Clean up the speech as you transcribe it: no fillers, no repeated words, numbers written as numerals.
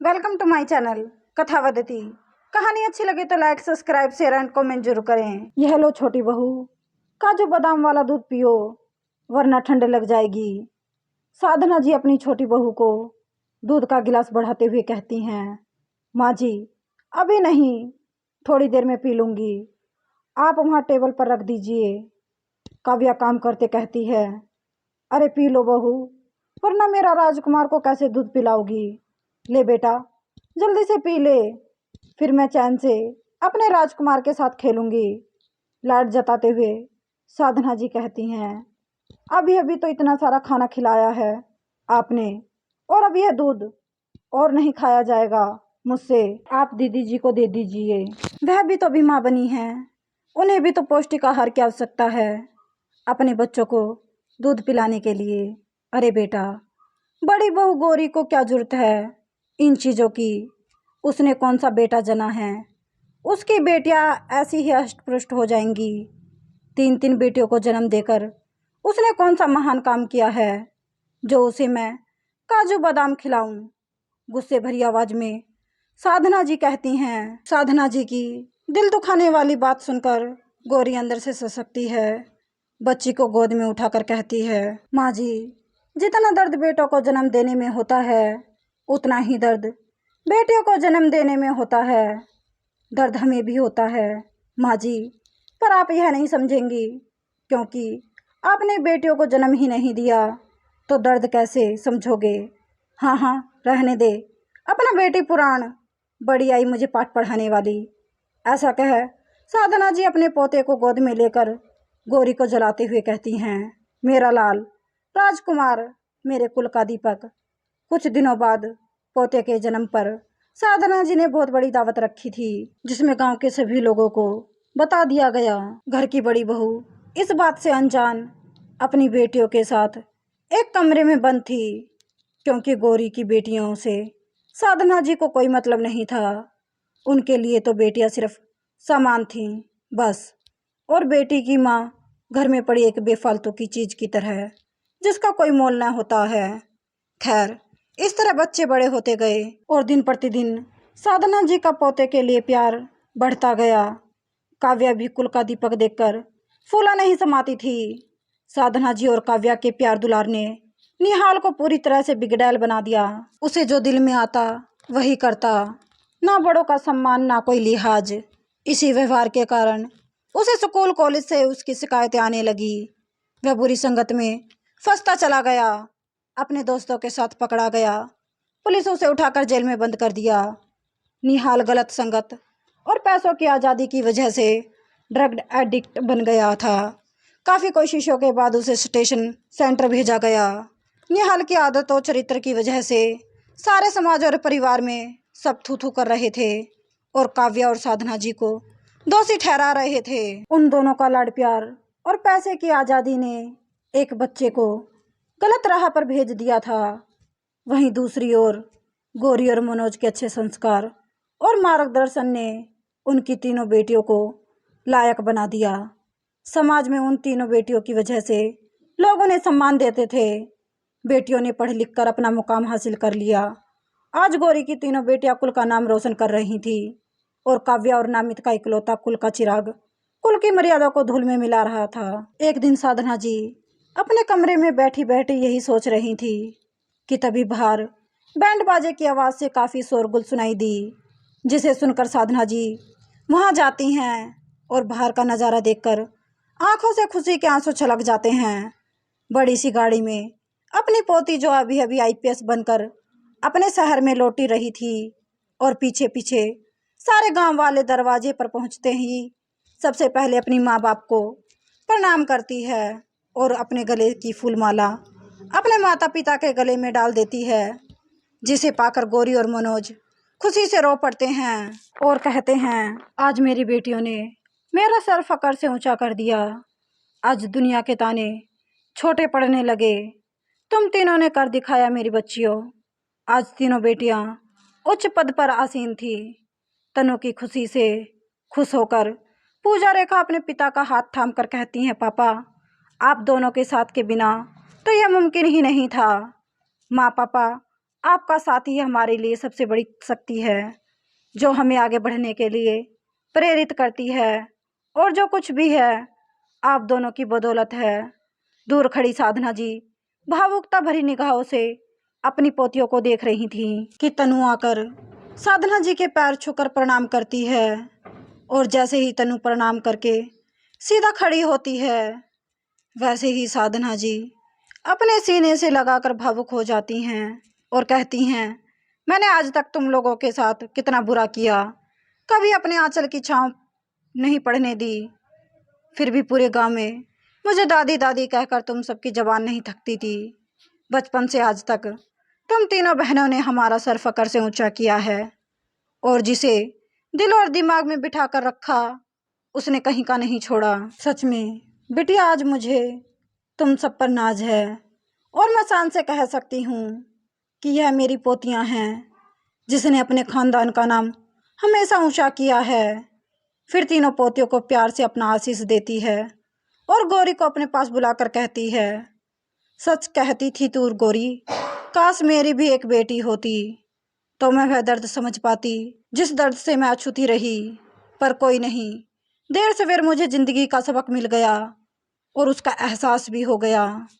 Welcome to my channel Kathavadati. कहानी अच्छी लगे तो like subscribe share and comment जरूर करें। यह लो छोटी बहू, काजू बादाम वाला दूध पियो वरना ठंड लग जाएगी। साधना जी अपनी छोटी बहू को दूध का गिलास बढ़ाते हुए कहती हैं, माँ जी अभी नहीं, थोड़ी देर में पी लूँगी, आप वहाँ टेबल पर रख दीजिए। काव्या काम करते कहती है, अरे पी लो बहू, वरना मेरा राजकुमार को कैसे दूध पिलाओगी। ले बेटा जल्दी से पी ले, फिर मैं चैन से अपने राजकुमार के साथ खेलूंगी। लाड जताते हुए साधना जी कहती हैं, अभी अभी तो इतना सारा खाना खिलाया है आपने, और अब यह दूध और नहीं खाया जाएगा मुझसे, आप दीदी जी को दे दीजिए। वह भी तो अभी माँ बनी हैं, उन्हें भी तो पौष्टिक आहार की आवश्यकता है अपने बच्चों को दूध पिलाने के लिए। अरे बेटा, बड़ी बहू गौरी को क्या जरूरत है इन चीज़ों की, उसने कौन सा बेटा जना है, उसकी बेटियां ऐसी ही हष्ट-पुष्ट हो जाएंगी। 3 बेटियों को जन्म देकर उसने कौन सा महान काम किया है जो उसे मैं काजू बादाम खिलाऊं। गुस्से भरी आवाज में साधना जी कहती हैं। साधना जी की दिल दुखाने वाली बात सुनकर गौरी अंदर से ससकती है, बच्ची को गोद में उठाकर कहती है, माँ जी जितना दर्द बेटों को जन्म देने में होता है उतना ही दर्द बेटियों को जन्म देने में होता है। दर्द हमें भी होता है माँ जी, पर आप यह नहीं समझेंगी, क्योंकि आपने बेटियों को जन्म ही नहीं दिया तो दर्द कैसे समझोगे। हाँ हाँ रहने दे अपना बेटी पुराण, बड़ी आई मुझे पाठ पढ़ाने वाली। ऐसा कह साधना जी अपने पोते को गोद में लेकर गौरी को जलाते हुए कहती हैं, मेरा लाल राजकुमार, मेरे कुल का दीपक। कुछ दिनों बाद पोते के जन्म पर साधना जी ने बहुत बड़ी दावत रखी थी, जिसमें गांव के सभी लोगों को बता दिया गया। घर की बड़ी बहू इस बात से अनजान अपनी बेटियों के साथ एक कमरे में बंद थी, क्योंकि गौरी की बेटियों से साधना जी को कोई मतलब नहीं था। उनके लिए तो बेटियां सिर्फ सामान थीं बस, और बेटी की माँ घर में पड़ी एक बेफालतू की चीज की तरह जिसका कोई मोल न होता है। खैर इस तरह बच्चे बड़े होते गए और दिन प्रतिदिन साधना जी का पोते के लिए प्यार बढ़ता गया। काव्या भी कुल का दीपक देखकर फूला नहीं समाती थी। साधना जी और काव्या के प्यार दुलार ने निहाल को पूरी तरह से बिगड़ैल बना दिया। उसे जो दिल में आता वही करता, ना बड़ों का सम्मान ना कोई लिहाज। इसी व्यवहार के कारण उसे स्कूल कॉलेज से उसकी शिकायतें आने लगी। वह बुरी संगत में फंसता चला गया, अपने दोस्तों के साथ पकड़ा गया, पुलिस उसे उठाकर जेल में बंद कर दिया। निहाल गलत संगत और पैसों की आज़ादी की वजह से ड्रग एडिक्ट बन गया था। काफ़ी कोशिशों के बाद उसे स्टेशन सेंटर भेजा गया। निहाल की आदत और चरित्र की वजह से सारे समाज और परिवार में सब थू थू कर रहे थे और काव्या और साधना जी को दोषी ठहरा रहे थे। उन दोनों का लाड प्यार और पैसे की आज़ादी ने एक बच्चे को गलत राह पर भेज दिया था। वहीं दूसरी ओर गौरी और मनोज के अच्छे संस्कार और मार्गदर्शन ने उनकी तीनों बेटियों को लायक बना दिया। समाज में उन तीनों बेटियों की वजह से लोग उन्हें सम्मान देते थे। बेटियों ने पढ़ लिख कर अपना मुकाम हासिल कर लिया। आज गौरी की तीनों बेटियां कुल का नाम रोशन कर रही थी और काव्या और नामित का इकलौता कुल का चिराग कुल की मर्यादा को धूल में मिला रहा था। एक दिन साधना जी अपने कमरे में बैठी बैठी यही सोच रही थी कि तभी बाहर बैंड बाजे की आवाज़ से काफ़ी शोरगुल सुनाई दी, जिसे सुनकर साधना जी वहाँ जाती हैं और बाहर का नज़ारा देखकर आंखों से खुशी के आंसू छलक जाते हैं। बड़ी सी गाड़ी में अपनी पोती जो अभी अभी आईपीएस बनकर अपने शहर में लौटी रही थी और पीछे पीछे सारे गांव वाले दरवाजे पर पहुंचते ही सबसे पहले अपनी माँ बाप को प्रणाम करती है और अपने गले की फूलमाला अपने माता पिता के गले में डाल देती है, जिसे पाकर गौरी और मनोज खुशी से रो पड़ते हैं और कहते हैं, आज मेरी बेटियों ने मेरा सर फकर से ऊंचा कर दिया। आज दुनिया के ताने छोटे पड़ने लगे, तुम तीनों ने कर दिखाया मेरी बच्चियों। आज तीनों बेटियां उच्च पद पर आसीन थी। तनु की खुशी से खुश होकर पूजा रेखा अपने पिता का हाथ थाम कर कहती हैं, पापा आप दोनों के साथ के बिना तो यह मुमकिन ही नहीं था। माँ पापा आपका साथ ही हमारे लिए सबसे बड़ी शक्ति है, जो हमें आगे बढ़ने के लिए प्रेरित करती है। और जो कुछ भी है, आप दोनों की बदौलत है। दूर खड़ी साधना जी भावुकता भरी निगाहों से अपनी पोतियों को देख रही थी कि तनु आकर साधना जी के पैर छूकर प्रणाम करती है। और जैसे ही तनु प्रणाम करके सीधा खड़ी होती है, वैसे ही साधना जी अपने सीने से लगाकर भावुक हो जाती हैं और कहती हैं, मैंने आज तक तुम लोगों के साथ कितना बुरा किया, कभी अपने आंचल की छांव नहीं पड़ने दी, फिर भी पूरे गांव में मुझे दादी दादी कहकर तुम सबकी जबान नहीं थकती थी। बचपन से आज तक तुम तीनों बहनों ने हमारा सर फकर से ऊंचा किया है, और जिसे दिल और दिमाग में बिठा कर रखा उसने कहीं का नहीं छोड़ा। सच में बिटिया, आज मुझे तुम सब पर नाज है, और मैं शान से कह सकती हूँ कि यह मेरी पोतियाँ हैं, जिसने अपने खानदान का नाम हमेशा ऊंचा किया है। फिर तीनों पोतियों को प्यार से अपना आशीष देती है और गौरी को अपने पास बुलाकर कहती है, सच कहती थी तू गौरी, काश मेरी भी एक बेटी होती तो मैं वह दर्द समझ पाती जिस दर्द से मैं अछूती रही। पर कोई नहीं, देर सवेर मुझे जिंदगी का सबक मिल गया और उसका एहसास भी हो गया।